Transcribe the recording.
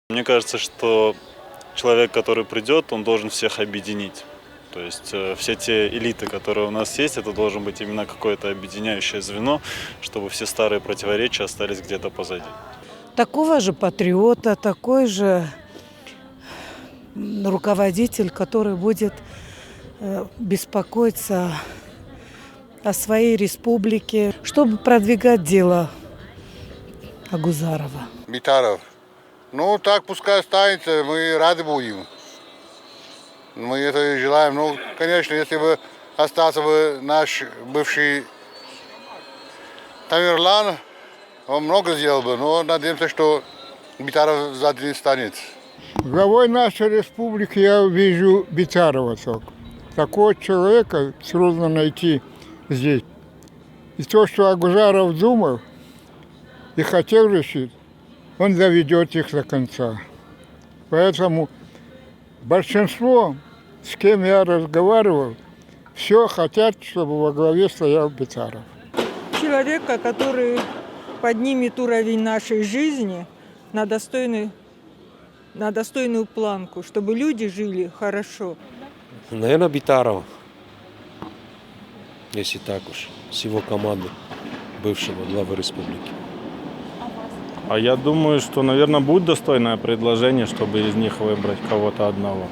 Мне кажется, что человек, который придет, он должен всех объединить. То есть все те элиты, которые у нас есть, это должен быть именно какое-то объединяющее звено, чтобы все старые противоречия остались где-то позади. Такого же патриота, такой же руководитель, который будет беспокоиться о своей республике, чтобы продвигать дело Агузарова. Битаров. Ну, так пускай останется, мы рады будем. Мы это и желаем. Ну, конечно, если бы остался бы наш бывший Тамерлан, он много сделал бы, но надеемся, что Битаров сзади не станет. Главой нашей республики я вижу Битарова только. Такого человека трудно найти здесь. И то, что Агузаров думал и хотел решить, он доведет их до конца. Поэтому большинство, с кем я разговаривал, все хотят, чтобы во главе стоял Битаров. Человека, который поднимет уровень нашей жизни на достойную планку, чтобы люди жили хорошо. Наверное, Битаров, если так уж, с его команды бывшего главы республики. А я думаю, что, наверное, будет достойное предложение, чтобы из них выбрать кого-то одного.